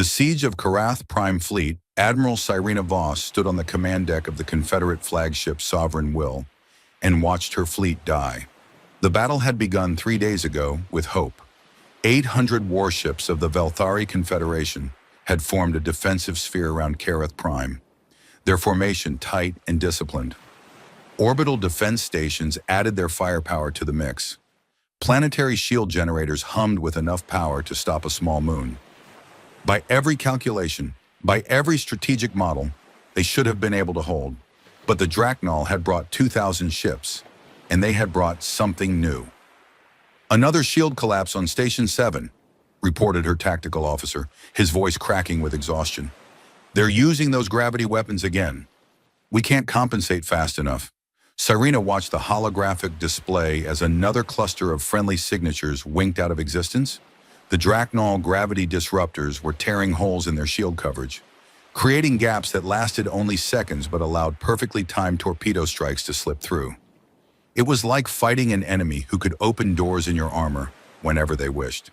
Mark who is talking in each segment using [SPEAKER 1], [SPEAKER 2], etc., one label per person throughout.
[SPEAKER 1] The siege of Karath Prime Fleet, Admiral Cyrena Voss stood on the command deck of the Confederate flagship Sovereign Will and watched her fleet die. The battle had begun 3 days ago with hope. 800 warships of the Velthari Confederation had formed a defensive sphere around Karath Prime, their formation tight and disciplined. Orbital defense stations added their firepower to the mix. Planetary shield generators hummed with enough power to stop a small moon. By every calculation, by every strategic model, they should have been able to hold. But the Draknal had brought 2,000 ships, and they had brought something new. "Another shield collapse on Station 7, reported her tactical officer, his voice cracking with exhaustion. "They're using those gravity weapons again. We can't compensate fast enough." Cyrena watched the holographic display as another cluster of friendly signatures winked out of existence. The Draknal gravity disruptors were tearing holes in their shield coverage, creating gaps that lasted only seconds but allowed perfectly timed torpedo strikes to slip through. It was like fighting an enemy who could open doors in your armor whenever they wished.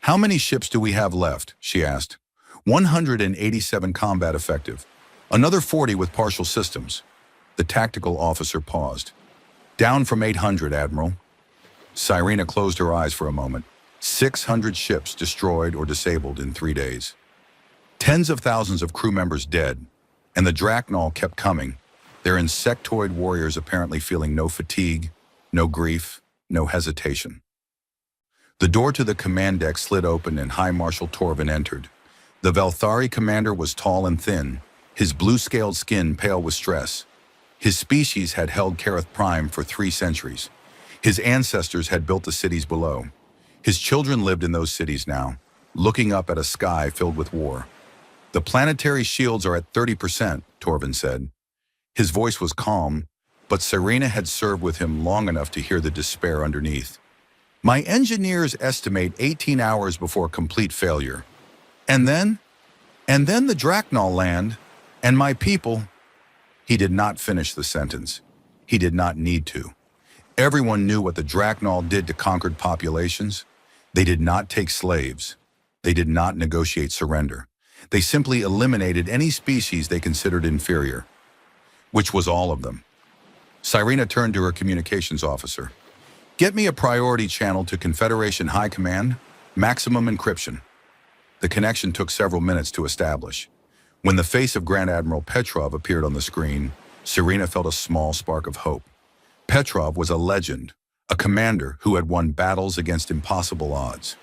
[SPEAKER 1] "How many ships do we have left?" she asked. 187 combat effective. Another 40 with partial systems." The tactical officer paused. "Down from 800, Admiral." Cyrena closed her eyes for a moment. 600 ships destroyed or disabled in 3 days. Tens of thousands of crew members dead, and the Draknal kept coming, their insectoid warriors apparently feeling no fatigue, no grief, no hesitation. The door to the command deck slid open and High Marshal Torvin entered. The Velthari commander was tall and thin, his blue-scaled skin pale with stress. His species had held Karath Prime for 3 centuries. His ancestors had built the cities below. His children lived in those cities now, looking up at a sky filled with war. "The planetary shields are at 30%, Torvin said. His voice was calm, but Cyrena had served with him long enough to hear the despair underneath. "My engineers estimate 18 hours before complete failure. And then the Draknal land, and my people." He did not finish the sentence. He did not need to. Everyone knew what the Draknal did to conquered populations. They did not take slaves. They did not negotiate surrender. They simply eliminated any species they considered inferior, which was all of them. Cyrena turned to her communications officer. "Get me a priority channel to Confederation High Command, maximum encryption." The connection took several minutes to establish. When the face of Grand Admiral Petrov appeared on the screen, Cyrena felt a small spark of hope. Petrov was a legend, a commander who had won battles against impossible odds.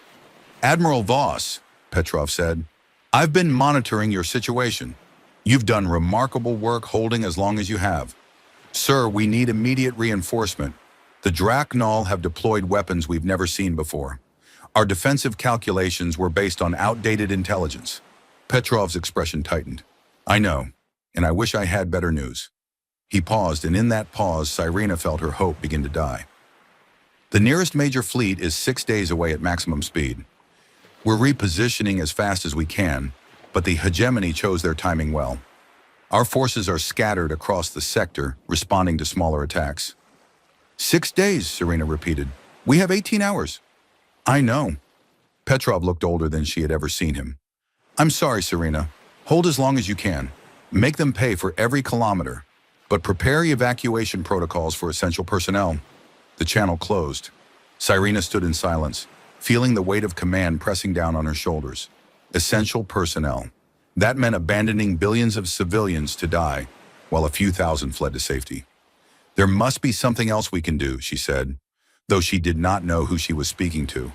[SPEAKER 1] "Admiral Voss," Petrov said, "I've been monitoring your situation. You've done remarkable work holding as long as you have. Sir, we need immediate reinforcement. The Draknal have deployed weapons we've never seen before. Our defensive calculations were based on outdated intelligence." Petrov's expression tightened. "I know, and I wish I had better news." He paused, and in that pause, Cyrena felt her hope begin to die. "The nearest major fleet is 6 days away at maximum speed. We're repositioning as fast as we can, but the hegemony chose their timing well. Our forces are scattered across the sector, responding to smaller attacks." 6 days, Cyrena repeated. "We have 18 hours. "I know." Petrov looked older than she had ever seen him. "I'm sorry, Cyrena. Hold as long as you can. Make them pay for every kilometer. But prepare evacuation protocols for essential personnel." The channel closed. Cyrena stood in silence, feeling the weight of command pressing down on her shoulders. Essential personnel. That meant abandoning billions of civilians to die, while a few thousand fled to safety. "There must be something else we can do," she said, though she did not know who she was speaking to.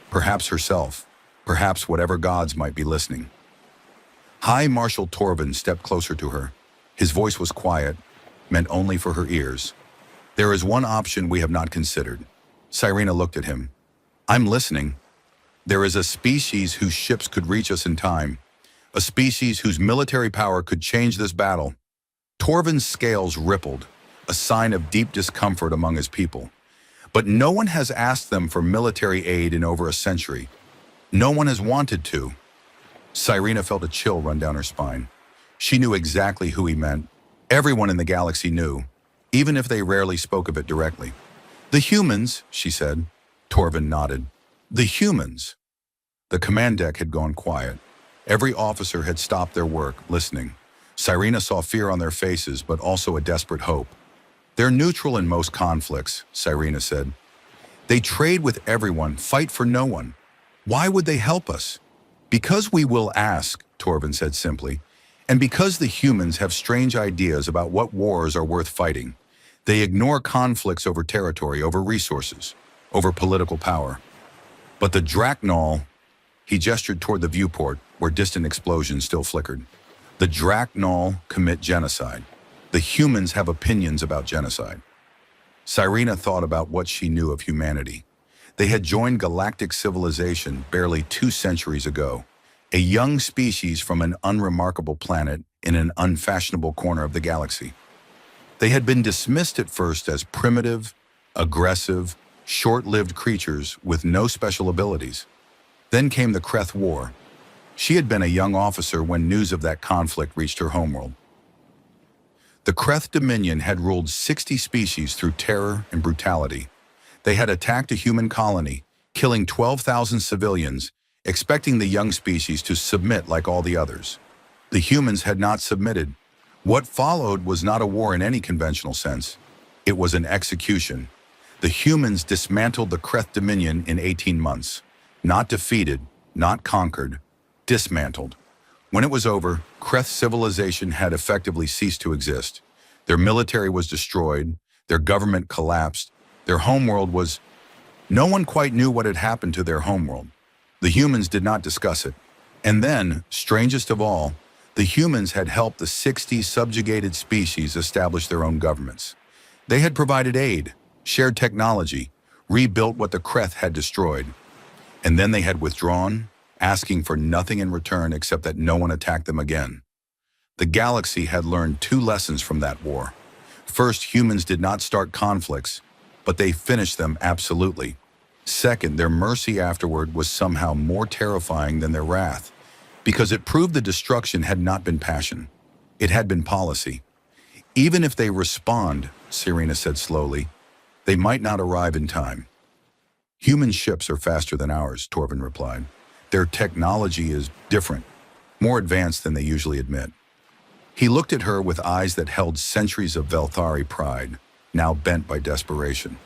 [SPEAKER 1] Perhaps herself, perhaps whatever gods might be listening. High Marshal Torvin stepped closer to her. His voice was quiet, meant only for her ears. "There is one option we have not considered." Cyrena looked at him. "I'm listening. There is a species whose ships could reach us in time, a species whose military power could change this battle." Torvin's scales rippled, a sign of deep discomfort among his people. "But no one has asked them for military aid in over a century. No one has wanted to." Cyrena felt a chill run down her spine. She knew exactly who he meant. Everyone in the galaxy knew, even if they rarely spoke of it directly. "The humans," she said. Torvin nodded. "The humans." The command deck had gone quiet. Every officer had stopped their work, listening. Cyrena saw fear on their faces, but also a desperate hope. "They're neutral in most conflicts," Cyrena said. "They trade with everyone, fight for no one. Why would they help us?" "Because we will ask," Torvin said simply, "and because the humans have strange ideas about what wars are worth fighting. They ignore conflicts over territory, over resources, over political power. But the Draknol," he gestured toward the viewport where distant explosions still flickered. "The Draknol commit genocide. The humans have opinions about genocide." Cyrena thought about what she knew of humanity. They had joined galactic civilization barely 2 centuries ago, a young species from an unremarkable planet in an unfashionable corner of the galaxy. They had been dismissed at first as primitive, aggressive, short-lived creatures with no special abilities. Then came the Kreth War. She had been a young officer when news of that conflict reached her homeworld. The Kreth Dominion had ruled 60 species through terror and brutality. They had attacked a human colony, killing 12,000 civilians, expecting the young species to submit like all the others. The humans had not submitted. What followed was not a war in any conventional sense. It was an execution. The humans dismantled the Kreth Dominion in 18 months. Not defeated, not conquered, dismantled. When it was over, Kreth civilization had effectively ceased to exist. Their military was destroyed, their government collapsed, their homeworld was... No one quite knew what had happened to their homeworld. The humans did not discuss it. And then, strangest of all, the humans had helped the 60 subjugated species establish their own governments. They had provided aid, shared technology, rebuilt what the Kreth had destroyed. And then they had withdrawn, asking for nothing in return except that no one attack them again. The galaxy had learned 2 lessons from that war. First, humans did not start conflicts, but they finished them absolutely. Second, their mercy afterward was somehow more terrifying than their wrath, because it proved the destruction had not been passion. It had been policy. Even if they respond, Cyrena said slowly, they might not arrive in time. Human ships are faster than ours, Torvin replied. Their technology is different, more advanced than they usually admit. He looked at her with eyes that held centuries of Velthari pride, now bent by desperation.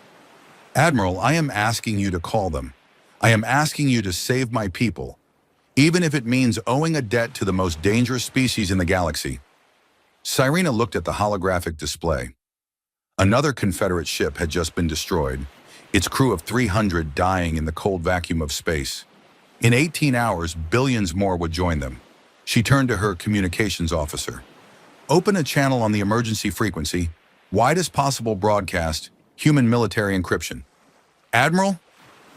[SPEAKER 1] Admiral, I am asking you to call them. I am asking you to save my people, even if it means owing a debt to the most dangerous species in the galaxy. Cyrena looked at the holographic display. Another Confederate ship had just been destroyed, its crew of 300 dying in the cold vacuum of space. In 18 hours, billions more would join them. She turned to her communications officer. Open a channel on the emergency frequency, widest possible broadcast, human military encryption. Admiral?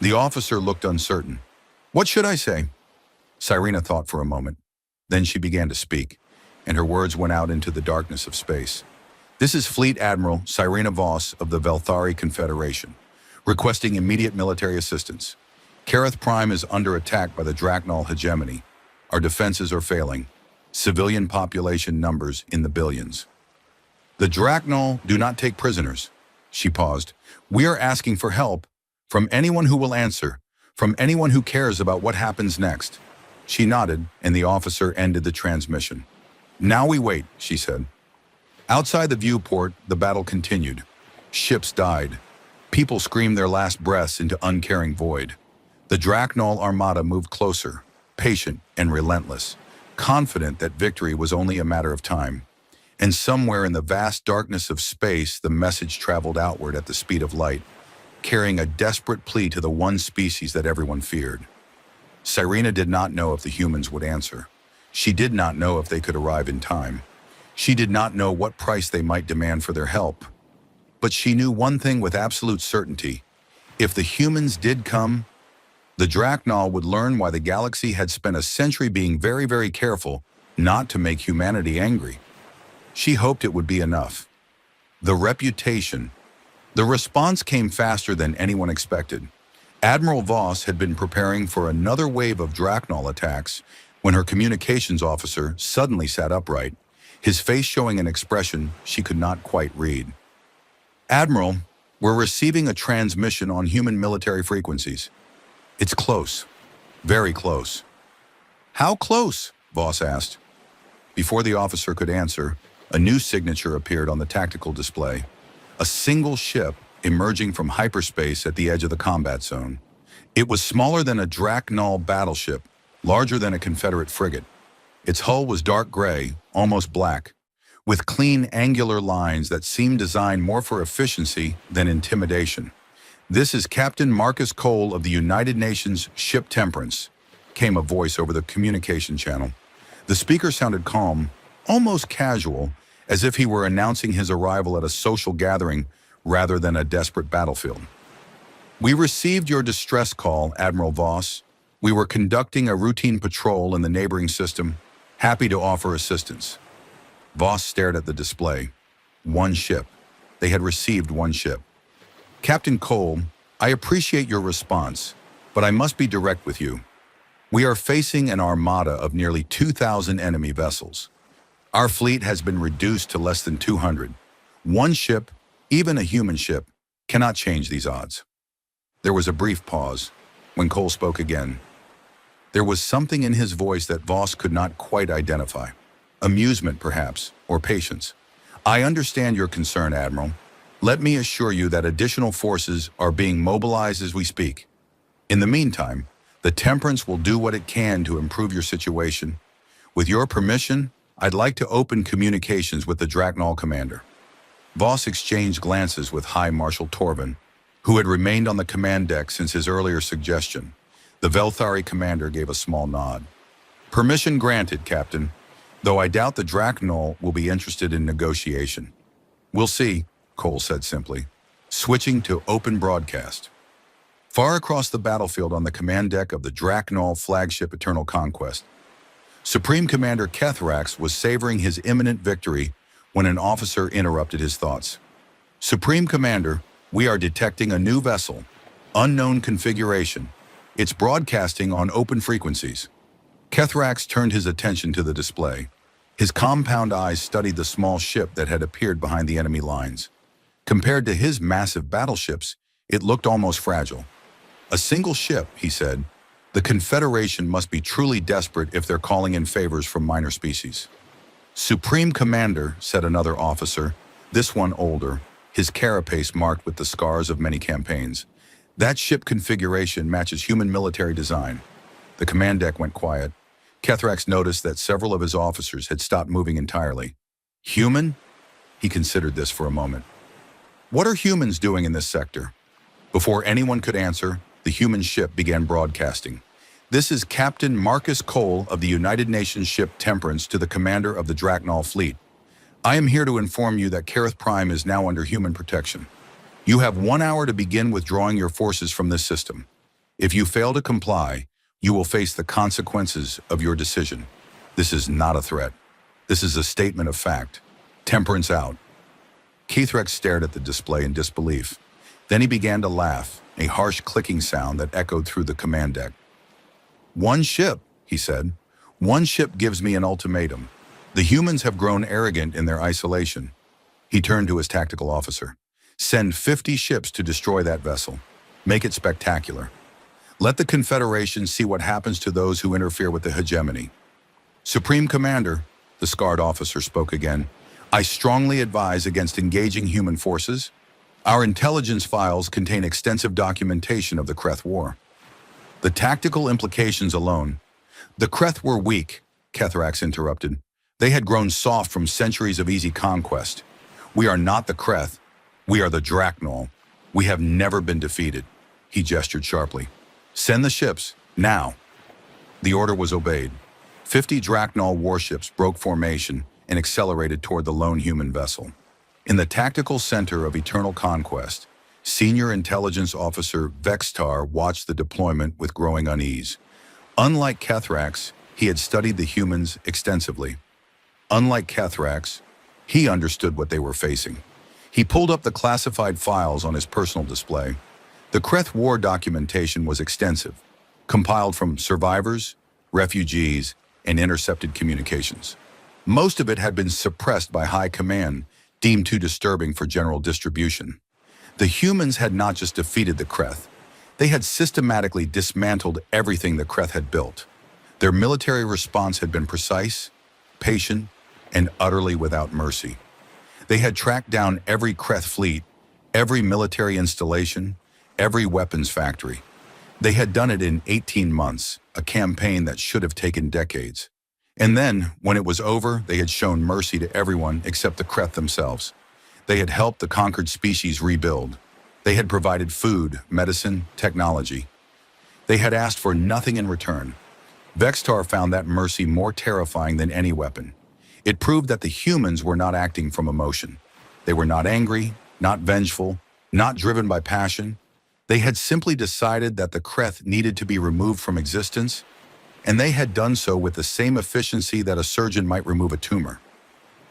[SPEAKER 1] The officer looked uncertain. What should I say? Cyrena thought for a moment. Then she began to speak, and her words went out into the darkness of space. This is Fleet Admiral Cyrena Voss of the Velthari Confederation, requesting immediate military assistance. Kareth Prime is under attack by the Draknol hegemony. Our defenses are failing. Civilian population numbers in the billions. The Draknol do not take prisoners. She paused. We are asking for help from anyone who will answer, from anyone who cares about what happens next. She nodded, and the officer ended the transmission. Now we wait, she said. Outside the viewport, the battle continued. Ships died. People screamed their last breaths into uncaring void. The Draknol armada moved closer, patient and relentless, confident that victory was only a matter of time. And somewhere in the vast darkness of space, the message traveled outward at the speed of light, carrying a desperate plea to the one species that everyone feared. Cyrena did not know if the humans would answer. She did not know if they could arrive in time. She did not know what price they might demand for their help. But she knew one thing with absolute certainty. If the humans did come, the Draknol would learn why the galaxy had spent a century being very, very careful not to make humanity angry. She hoped it would be enough. The reputation. The response came faster than anyone expected. Admiral Voss had been preparing for another wave of Draknol attacks when her communications officer suddenly sat upright, his face showing an expression she could not quite read. Admiral, we're receiving a transmission on human military frequencies. It's close, very close. How close? Voss asked. Before the officer could answer, a new signature appeared on the tactical display. A single ship emerging from hyperspace at the edge of the combat zone. It was smaller than a Draknol battleship, larger than a Confederate frigate. Its hull was dark gray, almost black, with clean angular lines that seemed designed more for efficiency than intimidation. "This is Captain Marcus Cole of the United Nations Ship Temperance," came a voice over the communication channel. The speaker sounded calm, almost casual, as if he were announcing his arrival at a social gathering rather than a desperate battlefield. "We received your distress call, Admiral Voss. We were conducting a routine patrol in the neighboring system. Happy to offer assistance." Voss stared at the display. One ship. They had received one ship. "Captain Cole, I appreciate your response, but I must be direct with you. We are facing an armada of nearly 2,000 enemy vessels. Our fleet has been reduced to less than 200. One ship, even a human ship, cannot change these odds." There was a brief pause. When Cole spoke again, there was something in his voice that Voss could not quite identify. Amusement, perhaps, or patience. "I understand your concern, Admiral. Let me assure you that additional forces are being mobilized as we speak. In the meantime, the Temperance will do what it can to improve your situation. With your permission, I'd like to open communications with the Draknol commander." Voss exchanged glances with High Marshal Torvin, who had remained on the command deck since his earlier suggestion. The Velthari commander gave a small nod. "Permission granted, Captain, though I doubt the Draknol will be interested in negotiation." "We'll see," Cole said simply, switching to open broadcast. Far across the battlefield on the command deck of the Draknol flagship Eternal Conquest, Supreme Commander Kethrax was savoring his imminent victory when an officer interrupted his thoughts. "Supreme Commander, we are detecting a new vessel, unknown configuration. It's broadcasting on open frequencies." Kethrax turned his attention to the display. His compound eyes studied the small ship that had appeared behind the enemy lines. Compared to his massive battleships, it looked almost fragile. "A single ship," he said. "The Confederation must be truly desperate if they're calling in favors from minor species." "Supreme Commander," said another officer, this one older, his carapace marked with the scars of many campaigns. "That ship configuration matches human military design." The command deck went quiet. Kethrax noticed that several of his officers had stopped moving entirely. "Human?" He considered this for a moment. "What are humans doing in this sector?" Before anyone could answer, the human ship began broadcasting. "This is Captain Marcus Cole of the United Nations Ship Temperance to the commander of the Draknol fleet. I am here to inform you that Kareth Prime is now under human protection. You have 1 hour to begin withdrawing your forces from this system. If you fail to comply, you will face the consequences of your decision. This is not a threat. This is a statement of fact. Temperance out." Kethrax stared at the display in disbelief. Then he began to laugh, a harsh clicking sound that echoed through the command deck. "One ship," he said. "One ship gives me an ultimatum. The humans have grown arrogant in their isolation." He turned to his tactical officer. "Send 50 ships to destroy that vessel. Make it spectacular. Let the Confederation see what happens to those who interfere with the hegemony." "Supreme Commander," the scarred officer spoke again, "I strongly advise against engaging human forces. Our intelligence files contain extensive documentation of the Kreth War. The tactical implications alone." "The Kreth were weak," Kethrax interrupted. "They had grown soft from centuries of easy conquest. We are not the Kreth. We are the Draknol. We have never been defeated." He gestured sharply. "Send the ships, now." The order was obeyed. 50 Draknol warships broke formation and accelerated toward the lone human vessel. In the tactical center of Eternal Conquest, Senior Intelligence Officer Vextar watched the deployment with growing unease. Unlike Kethrax, he had studied the humans extensively. Unlike Kethrax, he understood what they were facing. He pulled up the classified files on his personal display. The Kreth War documentation was extensive, compiled from survivors, refugees, and intercepted communications. Most of it had been suppressed by High Command, deemed too disturbing for general distribution. The humans had not just defeated the Kreth, they had systematically dismantled everything the Kreth had built. Their military response had been precise, patient, and utterly without mercy. They had tracked down every Kreth fleet, every military installation, every weapons factory. They had done it in 18 months, a campaign that should have taken decades. And then, when it was over, they had shown mercy to everyone except the Kreth themselves. They had helped the conquered species rebuild. They had provided food, medicine, technology. They had asked for nothing in return. Vextar found that mercy more terrifying than any weapon. It proved that the humans were not acting from emotion. They were not angry, not vengeful, not driven by passion. They had simply decided that the Kreth needed to be removed from existence, and they had done so with the same efficiency that a surgeon might remove a tumor.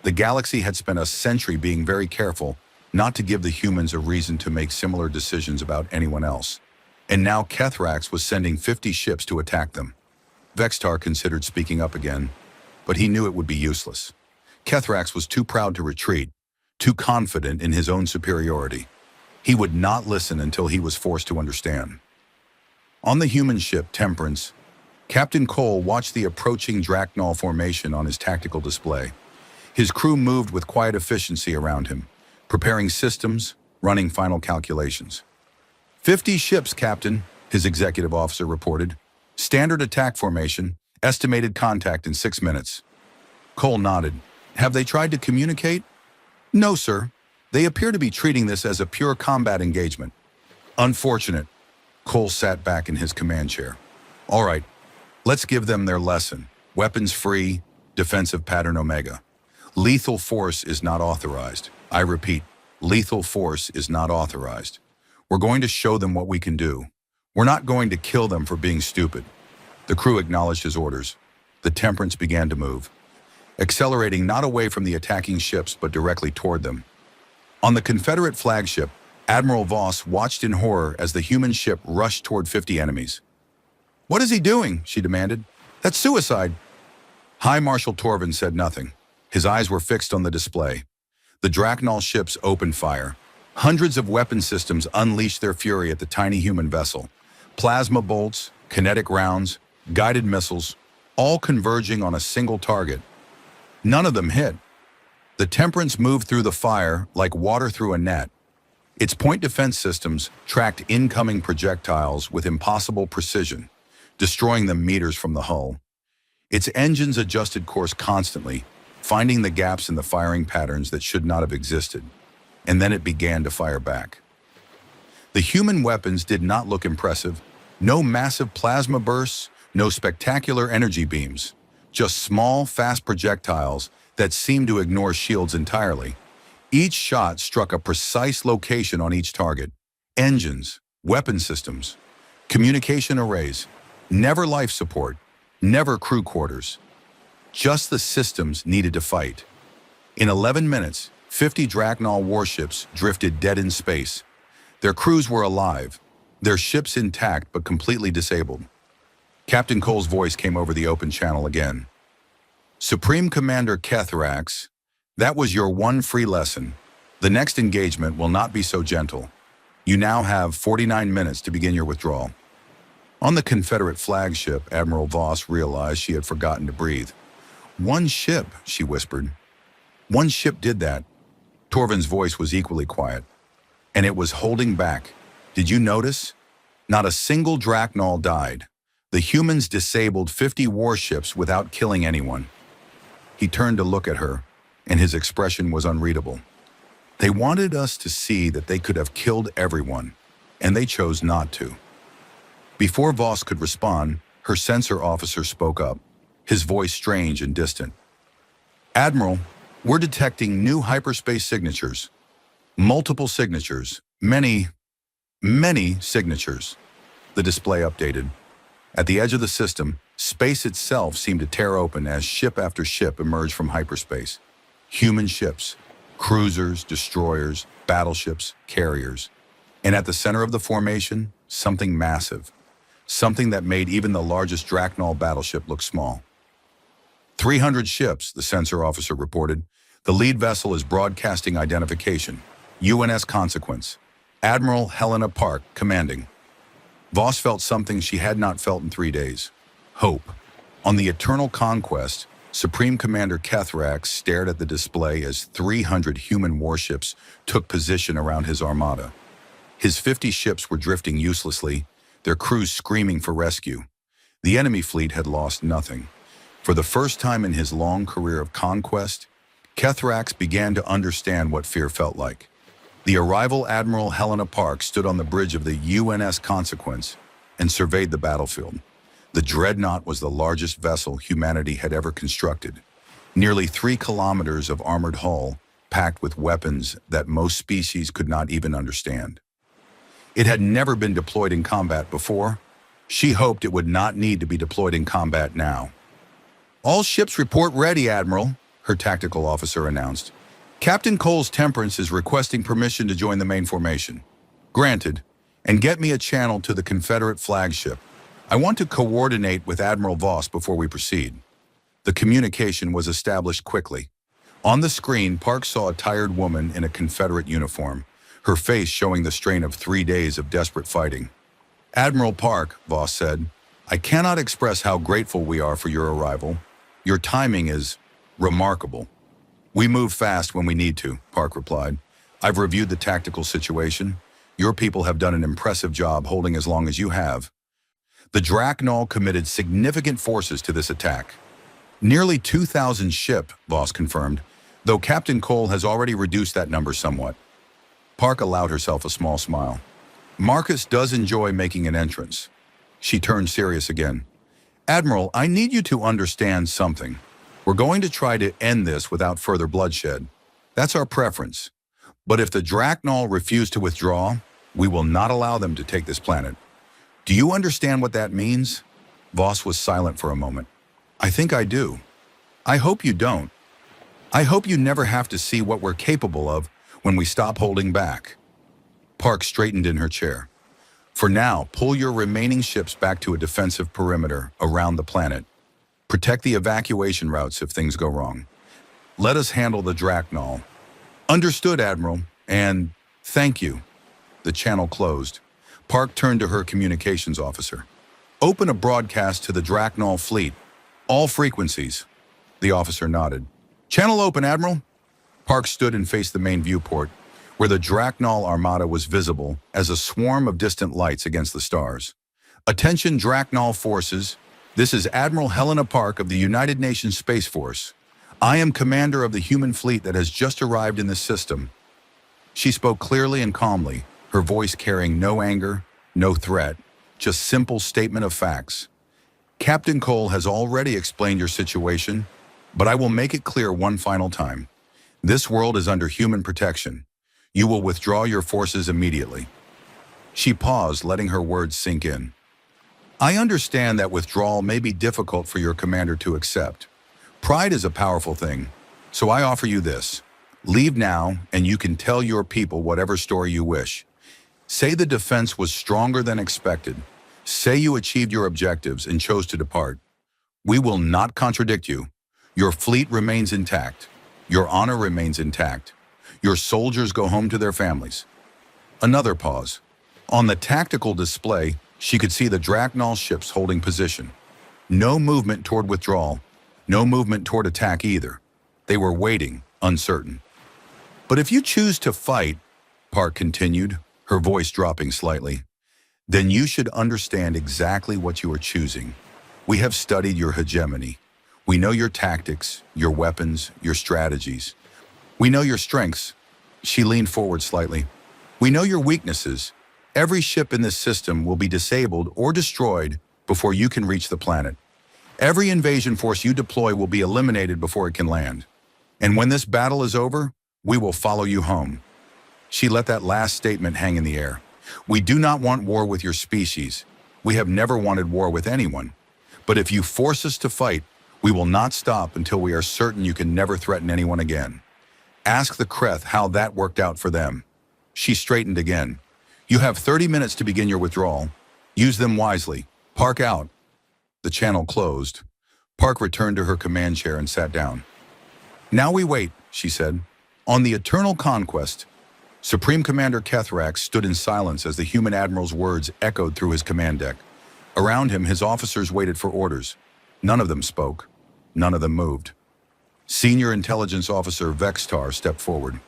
[SPEAKER 1] The galaxy had spent a century being very careful not to give the humans a reason to make similar decisions about anyone else. And now Kethrax was sending 50 ships to attack them. Vextar considered speaking up again, but he knew it would be useless. Kethrax was too proud to retreat, too confident in his own superiority. He would not listen until he was forced to understand. On the human ship Temperance, Captain Cole watched the approaching Drachnol formation on his tactical display. His crew moved with quiet efficiency around him, preparing systems, running final calculations. 50 ships, Captain, his executive officer reported. Standard attack formation, estimated contact in 6 minutes. Cole nodded. Have they tried to communicate? No, sir. They appear to be treating this as a pure combat engagement. Unfortunate. Cole sat back in his command chair. All right, let's give them their lesson. Weapons free, defensive pattern Omega. Lethal force is not authorized. I repeat, lethal force is not authorized. We're going to show them what we can do. We're not going to kill them for being stupid. The crew acknowledged his orders. The Temperance began to move, accelerating not away from the attacking ships but directly toward them. On the Confederate flagship, Admiral Voss watched in horror as the human ship rushed toward 50 enemies. What is he doing? She demanded. That's suicide. High Marshal Torvin said nothing. His eyes were fixed on the display. The Drachnol ships opened fire. Hundreds of weapon systems unleashed their fury at the tiny human vessel. Plasma bolts, kinetic rounds, guided missiles, all converging on a single target. None of them hit. The Temperance moved through the fire like water through a net. Its point defense systems tracked incoming projectiles with impossible precision, destroying them meters from the hull. Its engines adjusted course constantly, finding the gaps in the firing patterns that should not have existed. And then it began to fire back. The human weapons did not look impressive. No massive plasma bursts, no spectacular energy beams. Just small, fast projectiles that seemed to ignore shields entirely. Each shot struck a precise location on each target. Engines, weapon systems, communication arrays, never life support, never crew quarters. Just the systems needed to fight. In 11 minutes, 50 Drachnol warships drifted dead in space. Their crews were alive, their ships intact but completely disabled. Captain Cole's voice came over the open channel again. Supreme Commander Kethrax, that was your one free lesson. The next engagement will not be so gentle. You now have 49 minutes to begin your withdrawal. On the Confederate flagship, Admiral Voss realized she had forgotten to breathe. One ship, she whispered. One ship did that. Torvin's voice was equally quiet. And it was holding back. Did you notice? Not a single Drachnol died. The humans disabled 50 warships without killing anyone. He turned to look at her, and his expression was unreadable. They wanted us to see that they could have killed everyone, and they chose not to. Before Voss could respond, her sensor officer spoke up, his voice strange and distant. Admiral, we're detecting new hyperspace signatures. Multiple signatures. Many signatures. The display updated. At the edge of the system, space itself seemed to tear open as ship after ship emerged from hyperspace. Human ships, cruisers, destroyers, battleships, carriers. And at the center of the formation, something massive. Something that made even the largest Drachnol battleship look small. 300 ships, the sensor officer reported. The lead vessel is broadcasting identification. UNS Consequence. Admiral Helena Park, commanding. Voss felt something she had not felt in 3 days. Hope. On the Eternal Conquest, Supreme Commander Kethrax stared at the display as 300 human warships took position around his armada. His 50 ships were drifting uselessly, their crews screaming for rescue. The enemy fleet had lost nothing. For the first time in his long career of conquest, Kethrax began to understand what fear felt like. The arrival Admiral Helena Park stood on the bridge of the UNS Consequence and surveyed the battlefield. The dreadnought was the largest vessel humanity had ever constructed. Nearly 3 kilometers of armored hull, packed with weapons that most species could not even understand. It had never been deployed in combat before. She hoped it would not need to be deployed in combat now. "All ships report ready, Admiral," her tactical officer announced. "Captain Cole's Temperance is requesting permission to join the main formation." "Granted. And get me a channel to the Confederate flagship. I want to coordinate with Admiral Voss before we proceed." The communication was established quickly. On the screen, Park saw a tired woman in a Confederate uniform, her face showing the strain of 3 days of desperate fighting. "Admiral Park," Voss said, "I cannot express how grateful we are for your arrival. Your timing is remarkable." "We move fast when we need to," Park replied. "I've reviewed the tactical situation. Your people have done an impressive job holding as long as you have." The Draknol committed significant forces to this attack. "Nearly 2,000 ship," Voss confirmed, though Captain Cole has already reduced that number somewhat. Park allowed herself a small smile. "Marcus does enjoy making an entrance." She turned serious again. "Admiral, I need you to understand something. We're going to try to end this without further bloodshed. That's our preference. But if the Draknol refuse to withdraw, we will not allow them to take this planet. Do you understand what that means?" Voss was silent for a moment. "I think I do. I hope you don't. I hope you never have to see what we're capable of when we stop holding back." Park straightened in her chair. "For now, pull your remaining ships back to a defensive perimeter around the planet. Protect the evacuation routes if things go wrong. Let us handle the Draknol." "Understood, Admiral, and thank you." The channel closed. Park turned to her communications officer. "Open a broadcast to the Draknol fleet. All frequencies." The officer nodded. "Channel open, Admiral." Park stood and faced the main viewport, where the Draknol armada was visible as a swarm of distant lights against the stars. "Attention, Draknol forces. This is Admiral Helena Park of the United Nations Space Force. I am commander of the human fleet that has just arrived in this system." She spoke clearly and calmly, her voice carrying no anger, no threat, just simple statement of facts. "Captain Cole has already explained your situation, but I will make it clear one final time. This world is under human protection. You will withdraw your forces immediately." She paused, letting her words sink in. "I understand that withdrawal may be difficult for your commander to accept. Pride is a powerful thing, so I offer you this. Leave now, and you can tell your people whatever story you wish. Say the defense was stronger than expected. Say you achieved your objectives and chose to depart. We will not contradict you. Your fleet remains intact. Your honor remains intact. Your soldiers go home to their families." Another pause. On the tactical display, she could see the Draknol ships holding position. No movement toward withdrawal, no movement toward attack either. They were waiting, uncertain. "But if you choose to fight," Park continued, her voice dropping slightly, "then you should understand exactly what you are choosing. We have studied your hegemony. We know your tactics, your weapons, your strategies. We know your strengths." She leaned forward slightly. "We know your weaknesses. Every ship in this system will be disabled or destroyed before you can reach the planet. Every invasion force you deploy will be eliminated before it can land. And when this battle is over, we will follow you home." She let that last statement hang in the air. "We do not want war with your species. We have never wanted war with anyone. But if you force us to fight, we will not stop until we are certain you can never threaten anyone again. Ask the Kreth how that worked out for them." She straightened again. "You have 30 minutes to begin your withdrawal. Use them wisely. Park out." The channel closed. Park returned to her command chair and sat down. "Now we wait," she said. On the Eternal Conquest, Supreme Commander Kethrax stood in silence as the human admiral's words echoed through his command deck. Around him, his officers waited for orders. None of them spoke. None of them moved. Senior Intelligence Officer Vextar stepped forward.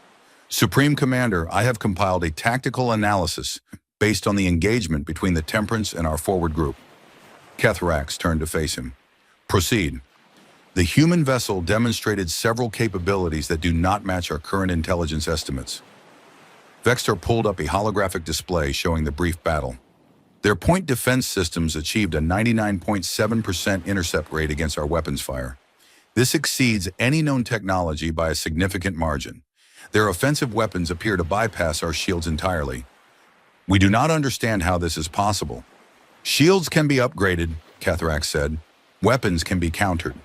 [SPEAKER 1] Supreme Commander, I have compiled a tactical analysis based on the engagement between the Temperance and our forward group. Kethrax turned to face him. Proceed. The human vessel demonstrated several capabilities that do not match our current intelligence estimates. Vextar pulled up a holographic display showing the brief battle. Their point defense systems achieved a 99.7% intercept rate against our weapons fire. This exceeds any known technology by a significant margin. Their offensive weapons appear to bypass our shields entirely. We do not understand how this is possible. Shields can be upgraded, Kethrax said. Weapons can be countered.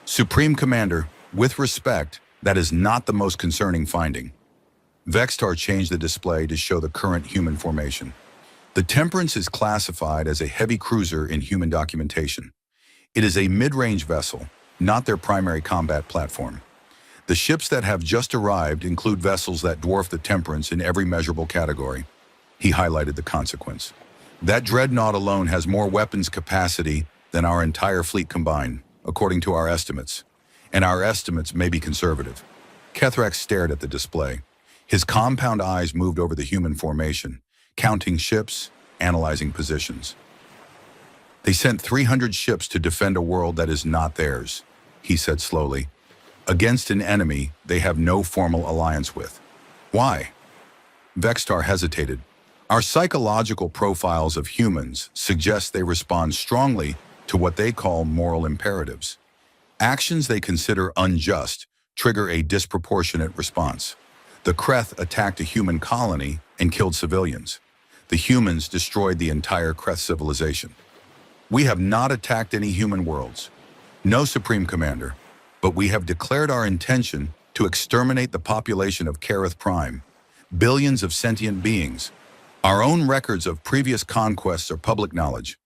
[SPEAKER 1] Supreme Commander, with respect, that is not the most concerning finding. Vextar changed the display to show the current human formation. The Temperance is classified as a heavy cruiser in human documentation. It is a mid-range vessel, not their primary combat platform. The ships that have just arrived include vessels that dwarf the Temperance in every measurable category. He highlighted the consequence. That dreadnought alone has more weapons capacity than our entire fleet combined, according to our estimates. And our estimates may be conservative. Kethrax stared at the display. His compound eyes moved over the human formation, counting ships, analyzing positions. They sent 300 ships to defend a world that is not theirs, he said slowly, against an enemy they have no formal alliance with. Why? Vextar hesitated. Our psychological profiles of humans suggest they respond strongly to what they call moral imperatives. Actions they consider unjust trigger a disproportionate response. The Kreth attacked a human colony and killed civilians. The humans destroyed the entire Kreth civilization. We have not attacked any human worlds. No, Supreme Commander, but we have declared our intention to exterminate the population of Kareth Prime, billions of sentient beings. Our own records of previous conquests are public knowledge.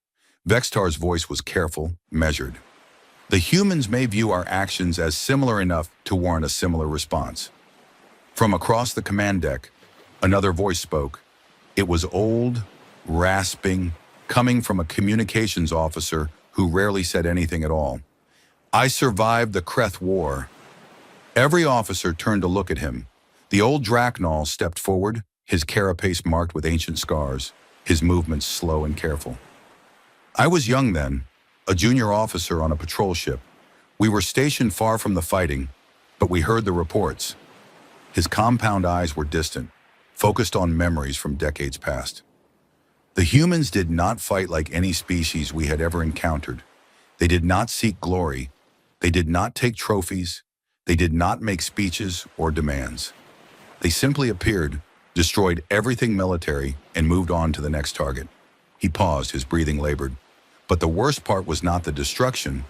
[SPEAKER 1] Vextar's voice was careful, measured. The humans may view our actions as similar enough to warrant a similar response. From across the command deck, another voice spoke. It was old, rasping, coming from a communications officer who rarely said anything at all. I survived the Kreth War. Every officer turned to look at him. The old Draknal stepped forward, his carapace marked with ancient scars, his movements slow and careful. I was young then, a junior officer on a patrol ship. We were stationed far from the fighting, but we heard the reports. His compound eyes were distant, focused on memories from decades past. The humans did not fight like any species we had ever encountered. They did not seek glory. They did not take trophies. They did not make speeches or demands. They simply appeared, destroyed everything military, and moved on to the next target. He paused, his breathing labored. But the worst part was not the destruction.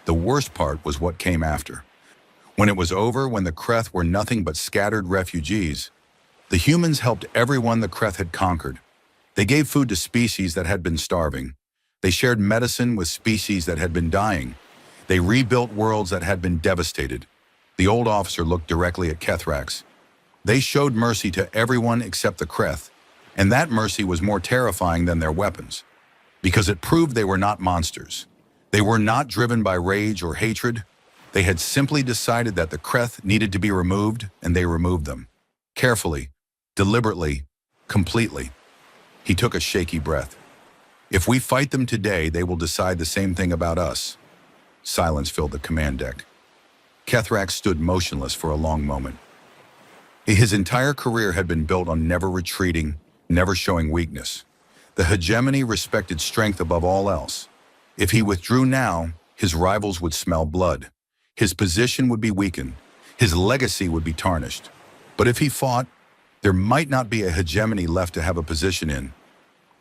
[SPEAKER 1] The worst part was what came after. When it was over, when the Kreth were nothing but scattered refugees, the humans helped everyone the Kreth had conquered. They gave food to species that had been starving. They shared medicine with species that had been dying. They rebuilt worlds that had been devastated. The old officer looked directly at Kethrax. They showed mercy to everyone except the Kreth, and that mercy was more terrifying than their weapons, because it proved they were not monsters. They were not driven by rage or hatred. They had simply decided that the Kreth needed to be removed, and they removed them. Carefully, deliberately, completely. He took a shaky breath. If we fight them today, they will decide the same thing about us. Silence filled the command deck. Kethrax stood motionless for a long moment. His entire career had been built on never retreating, never showing weakness. The hegemony respected strength above all else. If he withdrew now, his rivals would smell blood. His position would be weakened. His legacy would be tarnished. But if he fought, there might not be a hegemony left to have a position in.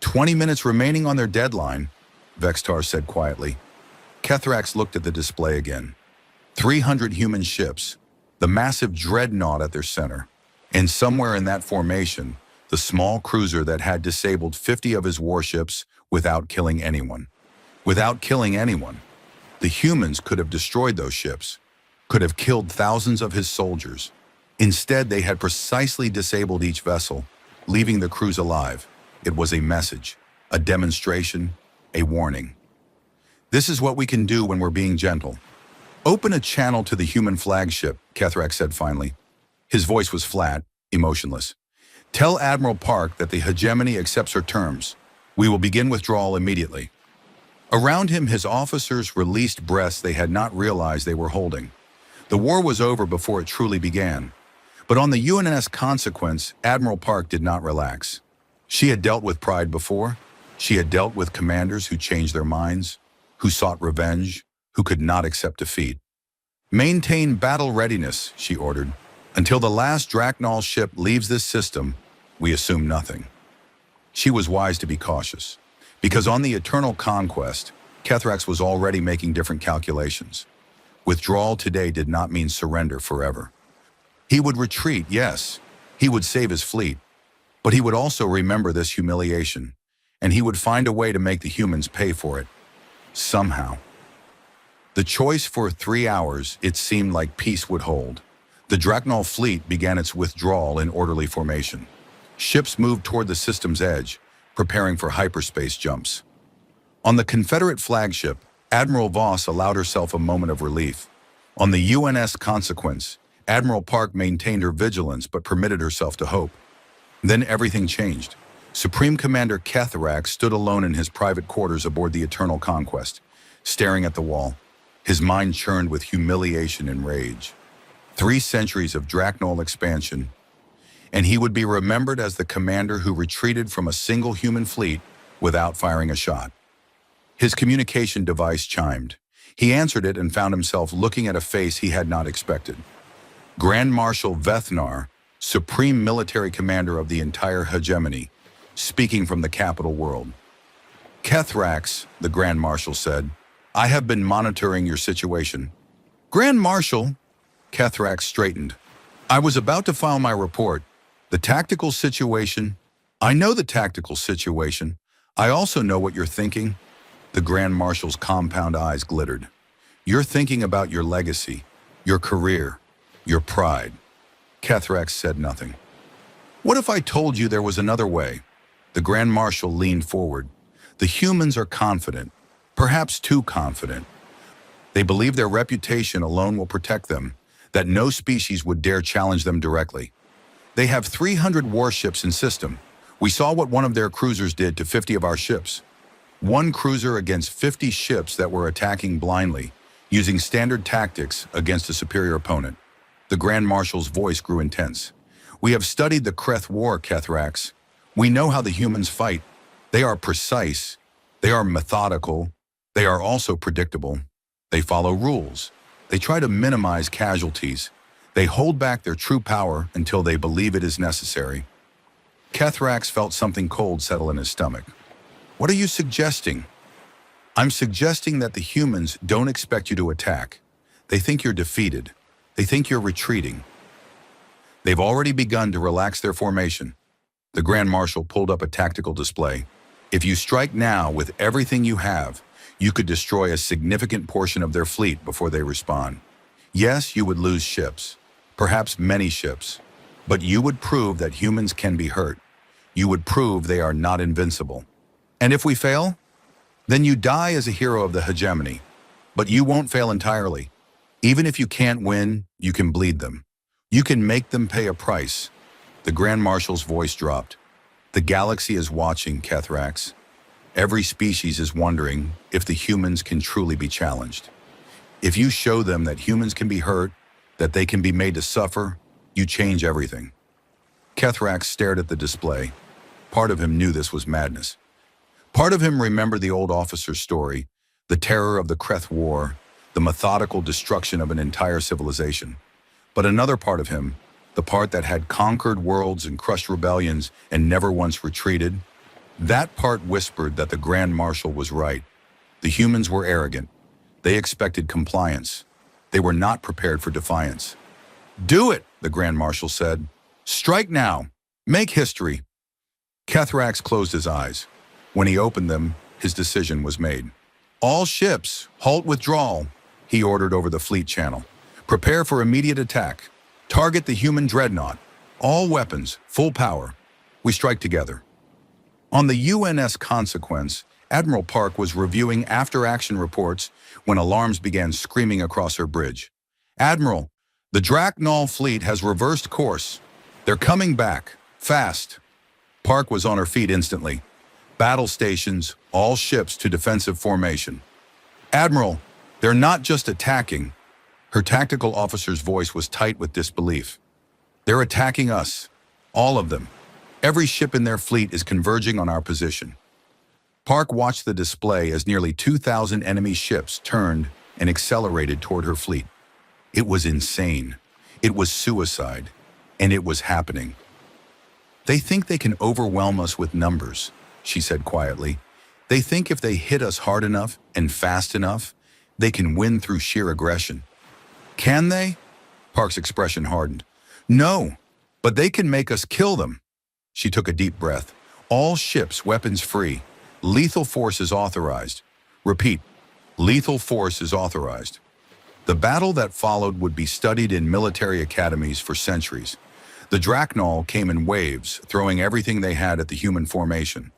[SPEAKER 1] 20 minutes remaining on their deadline, Vextar said quietly. Kethrax looked at the display again. 300 human ships, the massive dreadnought at their center, and somewhere in that formation, the small cruiser that had disabled 50 of his warships without killing anyone. Without killing anyone. The humans could have destroyed those ships, could have killed thousands of his soldiers. Instead, they had precisely disabled each vessel, leaving the crews alive. It was a message, a demonstration, a warning. This is what we can do when we're being gentle. Open a channel to the human flagship, Kethrak said finally. His voice was flat, emotionless. Tell Admiral Park that the hegemony accepts her terms. We will begin withdrawal immediately. Around him, his officers released breaths they had not realized they were holding. The war was over before it truly began. But on the UNS Consequence, Admiral Park did not relax. She had dealt with pride before. She had dealt with commanders who changed their minds, who sought revenge, who could not accept defeat. Maintain battle readiness, she ordered. Until the last Draknal ship leaves this system, we assume nothing. She was wise to be cautious, because on the Eternal Conquest, Kethrax was already making different calculations. Withdrawal today did not mean surrender forever. He would retreat, yes. He would save his fleet. But he would also remember this humiliation, and he would find a way to make the humans pay for it. Somehow. The choice for 3 hours, it seemed like peace would hold. The Draknal fleet began its withdrawal in orderly formation. Ships moved toward the system's edge, preparing for hyperspace jumps. On the Confederate flagship, Admiral Voss allowed herself a moment of relief. On the UNS Consequence, Admiral Park maintained her vigilance but permitted herself to hope. Then everything changed. Supreme Commander Kethrak stood alone in his private quarters aboard the Eternal Conquest, staring at the wall. His mind churned with humiliation and rage. 3 centuries of Draknal expansion, and he would be remembered as the commander who retreated from a single human fleet without firing a shot. His communication device chimed. He answered it and found himself looking at a face he had not expected. Grand Marshal Vethnar, supreme military commander of the entire hegemony, speaking from the capital world. Kethrax, the Grand Marshal said, I have been monitoring your situation. Grand Marshal, Kethrax straightened. I was about to file my report. The tactical situation. I know the tactical situation. I also know what you're thinking. The Grand Marshal's compound eyes glittered. You're thinking about your legacy, your career, your pride. Kethrax said nothing. What if I told you there was another way? The Grand Marshal leaned forward. The humans are confident, perhaps too confident. They believe their reputation alone will protect them, that no species would dare challenge them directly. They have 300 warships in system. We saw what one of their cruisers did to 50 of our ships. One cruiser against 50 ships that were attacking blindly, using standard tactics against a superior opponent. The Grand Marshal's voice grew intense. We have studied the Kreth War, Kethrax. We know how the humans fight. They are precise. They are methodical. They are also predictable. They follow rules. They try to minimize casualties. They hold back their true power until they believe it is necessary. Kethrax felt something cold settle in his stomach. What are you suggesting? I'm suggesting that the humans don't expect you to attack. They think you're defeated. They think you're retreating. They've already begun to relax their formation. The Grand Marshal pulled up a tactical display. If you strike now with everything you have, you could destroy a significant portion of their fleet before they respond. Yes, you would lose ships, perhaps many ships, but you would prove that humans can be hurt. You would prove they are not invincible. And if we fail, then you die as a hero of the hegemony. But you won't fail entirely. Even if you can't win, you can bleed them. You can make them pay a price. The Grand Marshal's voice dropped. The galaxy is watching, Kethrax. Every species is wondering if the humans can truly be challenged. If you show them that humans can be hurt, that they can be made to suffer, you change everything. Kethrax stared at the display. Part of him knew this was madness. Part of him remembered the old officer's story, the terror of the Kreth War, the methodical destruction of an entire civilization. But another part of him, the part that had conquered worlds and crushed rebellions and never once retreated, that part whispered that the Grand Marshal was right. The humans were arrogant. They expected compliance. They were not prepared for defiance. Do it, the Grand Marshal said. Strike now. Make history. Kethrax closed his eyes. When he opened them, his decision was made. All ships, halt withdrawal, he ordered over the fleet channel. Prepare for immediate attack. Target the human dreadnought. All weapons, full power. We strike together. On the UNS Consequence, Admiral Park was reviewing after-action reports when alarms began screaming across her bridge. "Admiral, the Draknol fleet has reversed course. They're coming back. Fast." Park was on her feet instantly. "Battle stations, all ships to defensive formation." "Admiral, they're not just attacking." Her tactical officer's voice was tight with disbelief. "They're attacking us. All of them. Every ship in their fleet is converging on our position." Park watched the display as nearly 2,000 enemy ships turned and accelerated toward her fleet. It was insane. It was suicide. And it was happening. "They think they can overwhelm us with numbers," she said quietly. "They think if they hit us hard enough and fast enough, they can win through sheer aggression." "Can they?" Park's expression hardened. "No, but they can make us kill them." She took a deep breath. "All ships weapons free. Lethal force is authorized." Repeat, lethal force is authorized. The battle that followed would be studied in military academies for centuries. The Draknol came in waves, throwing everything they had at the human formation.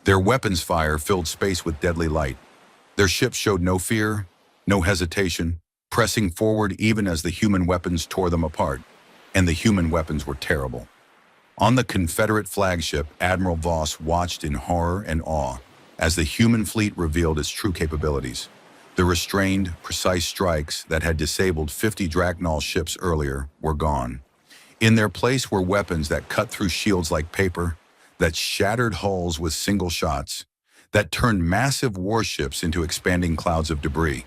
[SPEAKER 1] Their weapons fire filled space with deadly light. Their ships showed no fear, no hesitation, pressing forward even as the human weapons tore them apart. And the human weapons were terrible. On the Confederate flagship, Admiral Voss watched in horror and awe as the human fleet revealed its true capabilities. The restrained, precise strikes that had disabled 50 Draknol ships earlier were gone. In their place were weapons that cut through shields like paper, that shattered hulls with single shots, that turned massive warships into expanding clouds of debris.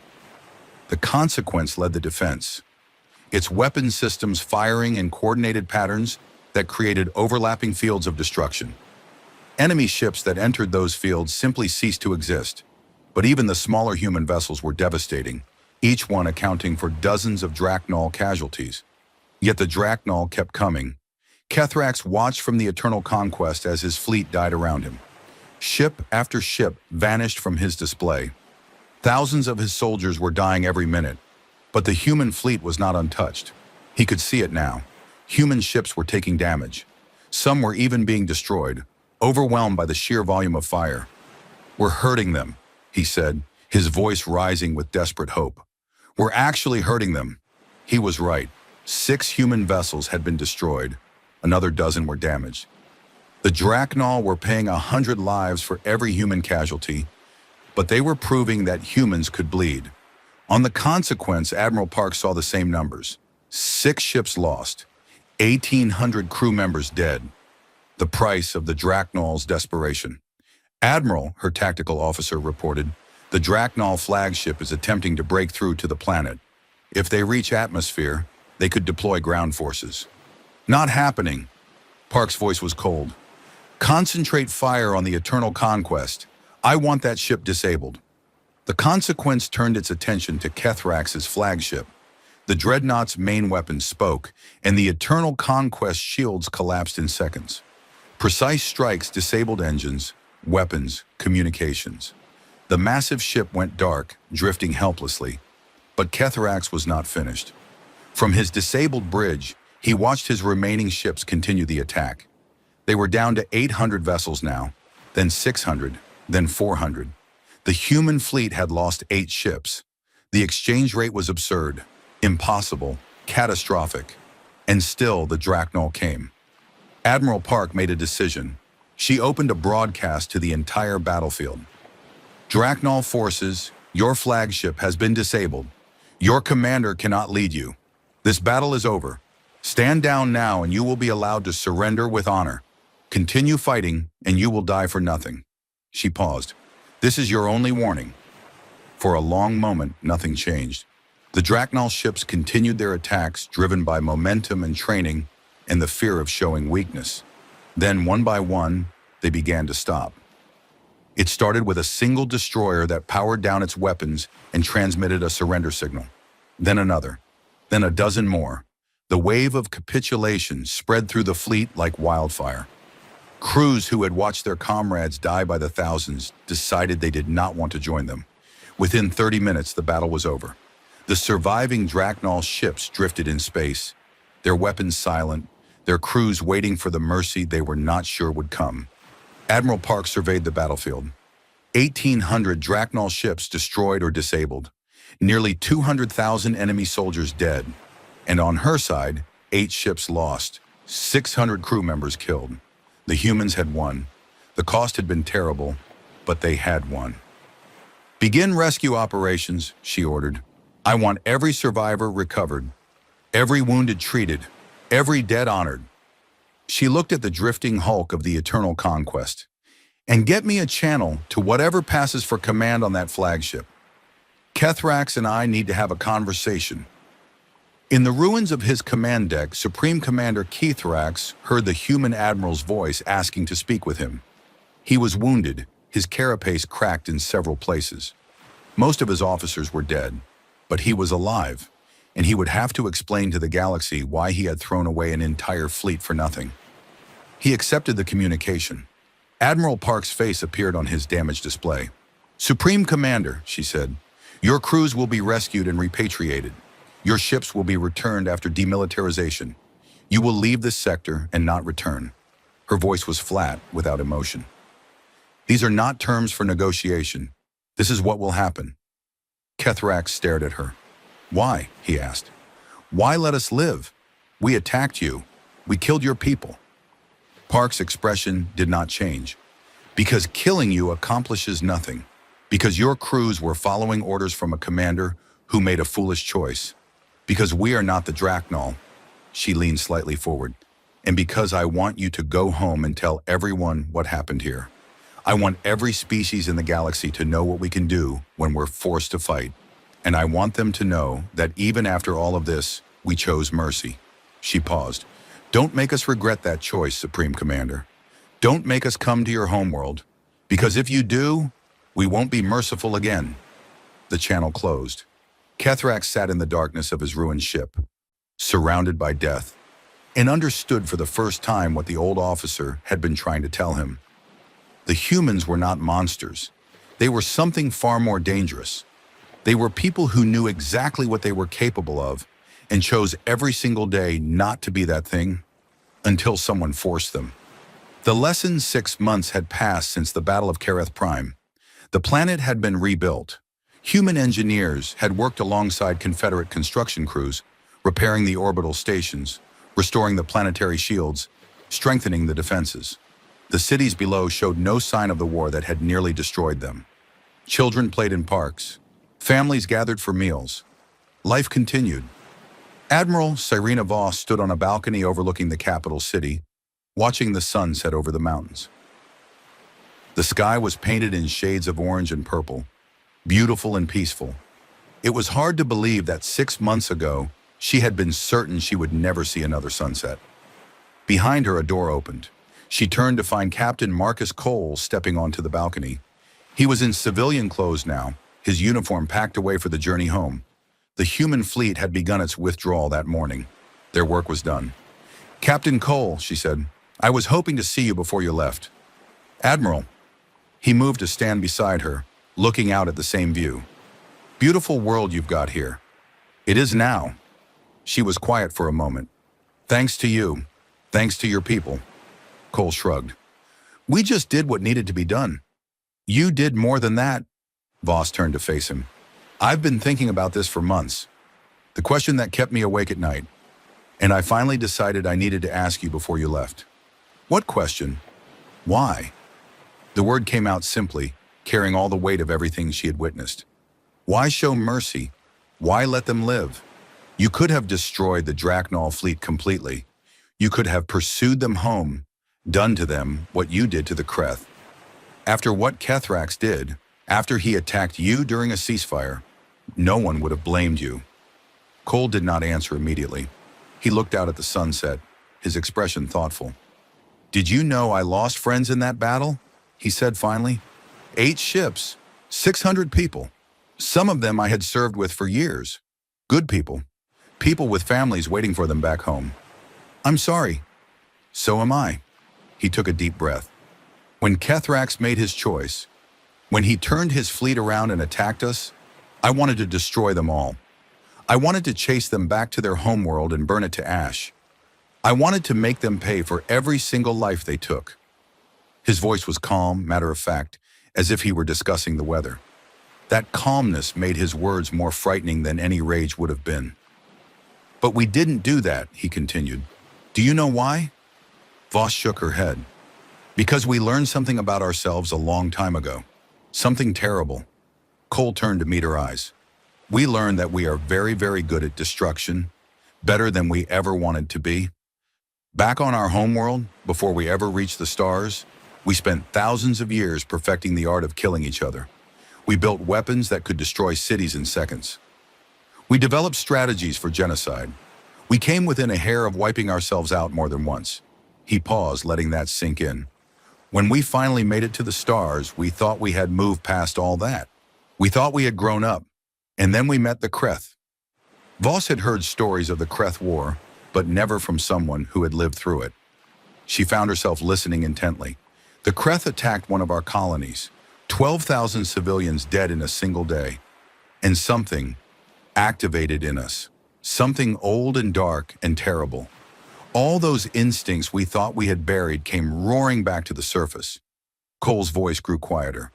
[SPEAKER 1] The consequence led the defense. Its weapon systems firing in coordinated patterns that created overlapping fields of destruction. Enemy ships that entered those fields simply ceased to exist. But even the smaller human vessels were devastating, each one accounting for dozens of Draknol casualties. Yet the Draknol kept coming. Kethrax watched from the eternal conquest as his fleet died around him. Ship after ship vanished from his display. Thousands of his soldiers were dying every minute, but the human fleet was not untouched. He could see it now. Human ships were taking damage. Some were even being destroyed, overwhelmed by the sheer volume of fire. "We're hurting them," he said, his voice rising with desperate hope. "We're actually hurting them." He was right. 6 human vessels had been destroyed. Another dozen were damaged. The Draknol were paying 100 lives for every human casualty, but they were proving that humans could bleed. On the consequence, Admiral Park saw the same numbers. 6 ships lost, 1,800 crew members dead. The price of the Draknol's desperation. "Admiral," her tactical officer reported, "the Draknol flagship is attempting to break through to the planet. If they reach atmosphere, they could deploy ground forces." "Not happening." Park's voice was cold. "Concentrate fire on the eternal conquest. I want that ship disabled." The consequence turned its attention to Kethrax's flagship. The dreadnought's main weapon spoke, and the eternal conquest shields collapsed in seconds. Precise strikes disabled engines, weapons, communications. The massive ship went dark, drifting helplessly. But Kethrax was not finished. From his disabled bridge, he watched his remaining ships continue the attack. They were down to 800 vessels now, then 600, then 400. The human fleet had lost 8 ships. The exchange rate was absurd, impossible, catastrophic. And still the Draknol came. Admiral Park made a decision. She opened a broadcast to the entire battlefield. "Draknol forces, your flagship has been disabled. Your commander cannot lead you. This battle is over. Stand down now and you will be allowed to surrender with honor. Continue fighting and you will die for nothing." She paused. "This is your only warning." For a long moment, nothing changed. The Draknol ships continued their attacks, driven by momentum and training and the fear of showing weakness. Then, one by one, they began to stop. It started with a single destroyer that powered down its weapons and transmitted a surrender signal. Then another. Then a dozen more. The wave of capitulation spread through the fleet like wildfire. Crews who had watched their comrades die by the thousands decided they did not want to join them. Within 30 minutes, the battle was over. The surviving Draknol ships drifted in space, their weapons silent, their crews waiting for the mercy they were not sure would come. Admiral Park surveyed the battlefield. 1,800 Drachnol ships destroyed or disabled, nearly 200,000 enemy soldiers dead, and on her side, 8 ships lost, 600 crew members killed. The humans had won. The cost had been terrible, but they had won. "Begin rescue operations," she ordered. "I want every survivor recovered, every wounded treated, every dead honored." She looked at the drifting hulk of the Eternal Conquest. "And get me a channel to whatever passes for command on that flagship. Kethrax and I need to have a conversation." In the ruins of his command deck, Supreme Commander Kethrax heard the human admiral's voice asking to speak with him. He was wounded, his carapace cracked in several places. Most of his officers were dead, but he was alive, and he would have to explain to the galaxy why he had thrown away an entire fleet for nothing. He accepted the communication. Admiral Park's face appeared on his damaged display. "Supreme Commander," she said, "your crews will be rescued and repatriated. Your ships will be returned after demilitarization. You will leave this sector and not return." Her voice was flat, without emotion. "These are not terms for negotiation. This is what will happen." Kethrax stared at her. "Why?" he asked. "Why let us live? We attacked you. We killed your people." Park's expression did not change. "Because killing you accomplishes nothing. Because your crews were following orders from a commander who made a foolish choice. Because we are not the Drachnol." She leaned slightly forward. "And because I want you to go home and tell everyone what happened here. I want every species in the galaxy to know what we can do when we're forced to fight. And I want them to know that even after all of this, we chose mercy." She paused. "Don't make us regret that choice, Supreme Commander. Don't make us come to your homeworld. Because if you do, we won't be merciful again." The channel closed. Kethrax sat in the darkness of his ruined ship, surrounded by death, and understood for the first time what the old officer had been trying to tell him. The humans were not monsters. They were something far more dangerous. They were people who knew exactly what they were capable of and chose every single day not to be that thing until someone forced them. The lesson 6 months had passed since the Battle of Kareth Prime. The planet had been rebuilt. Human engineers had worked alongside Confederate construction crews, repairing the orbital stations, restoring the planetary shields, strengthening the defenses. The cities below showed no sign of the war that had nearly destroyed them. Children played in parks. Families gathered for meals. Life continued. Admiral Cyrena Voss stood on a balcony overlooking the capital city, watching the sun set over the mountains. The sky was painted in shades of orange and purple, beautiful and peaceful. It was hard to believe that 6 months ago, she had been certain she would never see another sunset. Behind her, a door opened. She turned to find Captain Marcus Cole stepping onto the balcony. He was in civilian clothes now, his uniform packed away for the journey home. The human fleet had begun its withdrawal that morning. Their work was done. "Captain Cole," she said, "I was hoping to see you before you left." "Admiral." He moved to stand beside her, looking out at the same view. "Beautiful world you've got here." "It is now." She was quiet for a moment. "Thanks to you. Thanks to your people." Cole shrugged. "We just did what needed to be done." "You did more than that." Voss turned to face him. "I've been thinking about this for months. The question that kept me awake at night. And I finally decided I needed to ask you before you left." "What question?" "Why?" The word came out simply, carrying all the weight of everything she had witnessed. Why show mercy? Why let them live? You could have destroyed the Drachnol fleet completely. You could have pursued them home, done to them what you did to the Kreth. After what Kethrax did, after he attacked you during a ceasefire, no one would have blamed you. Cole did not answer immediately. He looked out at the sunset, his expression thoughtful. "Did you know I lost friends in that battle?" he said finally. 8 ships, 600 people. Some of them I had served with for years. Good people. People with families waiting for them back home. "I'm sorry." "So am I." He took a deep breath. When Kethrax made his choice, when he turned his fleet around and attacked us, I wanted to destroy them all. I wanted to chase them back to their homeworld and burn it to ash. I wanted to make them pay for every single life they took. His voice was calm, matter of fact, as if he were discussing the weather. That calmness made his words more frightening than any rage would have been. "But we didn't do that," he continued. "Do you know why?" Voss shook her head. "Because we learned something about ourselves a long time ago. Something terrible." Cole turned to meet her eyes. "We learned that we are very, very good at destruction, better than we ever wanted to be. Back on our homeworld, before we ever reached the stars, we spent thousands of years perfecting the art of killing each other. We built weapons that could destroy cities in seconds. We developed strategies for genocide. We came within a hair of wiping ourselves out more than once." He paused, letting that sink in. "When we finally made it to the stars, we thought we had moved past all that. We thought we had grown up. And then we met the Kreth." Voss had heard stories of the Kreth War, but never from someone who had lived through it. She found herself listening intently. "The Kreth attacked one of our colonies. 12,000 civilians dead in a single day. And something activated in us. Something old and dark and terrible. All those instincts we thought we had buried came roaring back to the surface." Cole's voice grew quieter.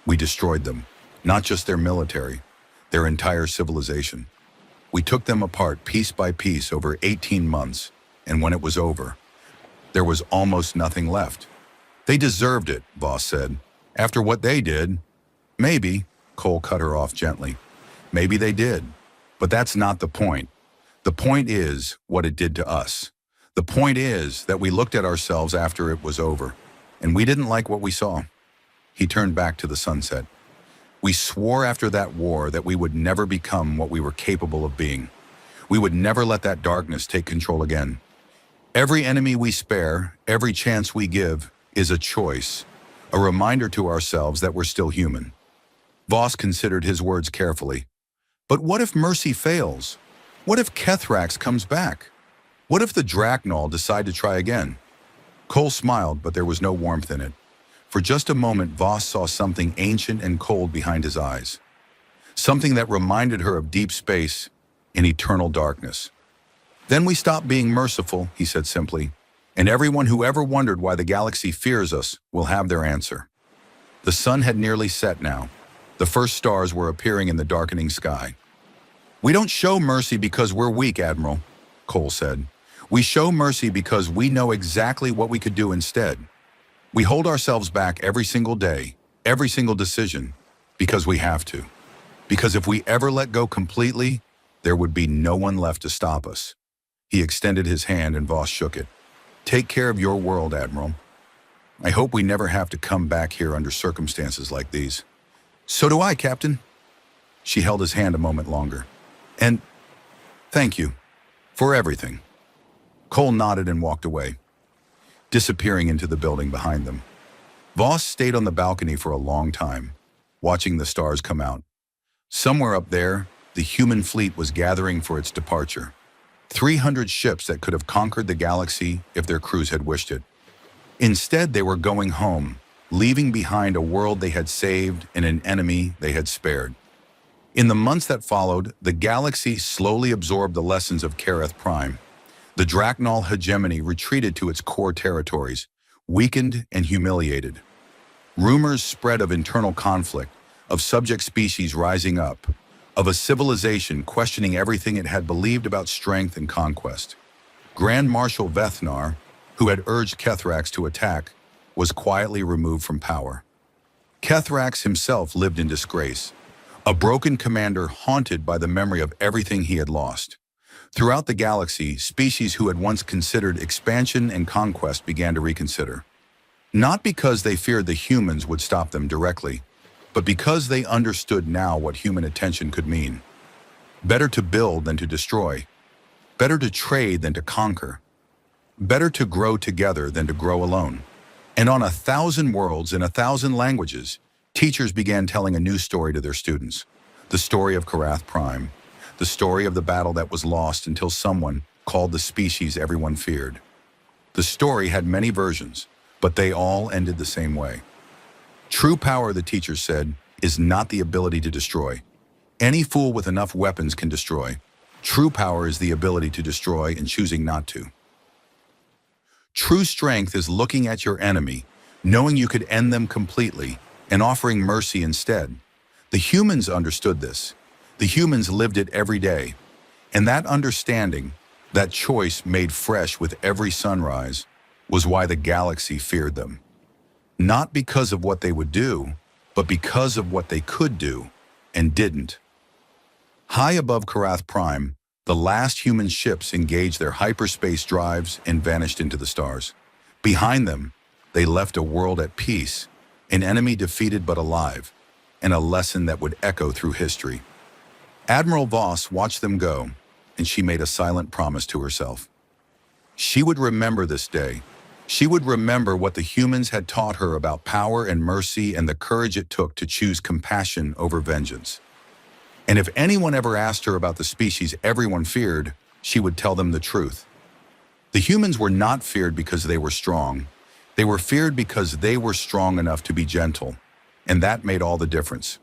[SPEAKER 1] "We destroyed them, not just their military, their entire civilization. We took them apart piece by piece over 18 months, and when it was over, there was almost nothing left." "They deserved it," Voss said. "After what they did." "Maybe," Cole cut her off gently. "Maybe they did. But that's not the point. The point is what it did to us. The point is that we looked at ourselves after it was over, and we didn't like what we saw." He turned back to the sunset. "We swore after that war that we would never become what we were capable of being. We would never let that darkness take control again. Every enemy we spare, every chance we give, is a choice, a reminder to ourselves that we're still human." Voss considered his words carefully. "But what if mercy fails? What if Kethrax comes back? What if the Drachnol decide to try again?" Cole smiled, but there was no warmth in it. For just a moment, Voss saw something ancient and cold behind his eyes. Something that reminded her of deep space and eternal darkness. "Then we stop being merciful," he said simply, "and everyone who ever wondered why the galaxy fears us will have their answer." The sun had nearly set now. The first stars were appearing in the darkening sky. "We don't show mercy because we're weak, Admiral," Cole said. "We show mercy because we know exactly what we could do instead. We hold ourselves back every single day, every single decision, because we have to. Because if we ever let go completely, there would be no one left to stop us." He extended his hand and Voss shook it. "Take care of your world, Admiral. I hope we never have to come back here under circumstances like these." "So do I, Captain." She held his hand a moment longer. "And thank you for everything." Cole nodded and walked away, disappearing into the building behind them. Voss stayed on the balcony for a long time, watching the stars come out. Somewhere up there, the human fleet was gathering for its departure. 300 ships that could have conquered the galaxy if their crews had wished it. Instead, they were going home, leaving behind a world they had saved and an enemy they had spared. In the months that followed, the galaxy slowly absorbed the lessons of Kareth Prime. The Drachnol hegemony retreated to its core territories, weakened and humiliated. Rumors spread of internal conflict, of subject species rising up, of a civilization questioning everything it had believed about strength and conquest. Grand Marshal Vethnar, who had urged Kethrax to attack, was quietly removed from power. Kethrax himself lived in disgrace, a broken commander haunted by the memory of everything he had lost. Throughout the galaxy, species who had once considered expansion and conquest began to reconsider. Not because they feared the humans would stop them directly, but because they understood now what human attention could mean. Better to build than to destroy. Better to trade than to conquer. Better to grow together than to grow alone. And on 1,000 worlds in 1,000 languages, teachers began telling a new story to their students. The story of Kareth Prime. The story of the battle that was lost until someone called the species everyone feared. The story had many versions, but they all ended the same way. True power, the teachers said, is not the ability to destroy. Any fool with enough weapons can destroy. True power is the ability to destroy and choosing not to. True strength is looking at your enemy, knowing you could end them completely, and offering mercy instead. The humans understood this. The humans lived it every day. And that understanding, that choice made fresh with every sunrise, was why the galaxy feared them. Not because of what they would do, but because of what they could do and didn't. High above Karath Prime, the last human ships engaged their hyperspace drives and vanished into the stars. Behind them, they left a world at peace, an enemy defeated but alive, and a lesson that would echo through history. Admiral Voss watched them go, and she made a silent promise to herself. She would remember this day. She would remember what the humans had taught her about power and mercy and the courage it took to choose compassion over vengeance. And if anyone ever asked her about the species everyone feared, she would tell them the truth. The humans were not feared because they were strong. They were feared because they were strong enough to be gentle, and that made all the difference.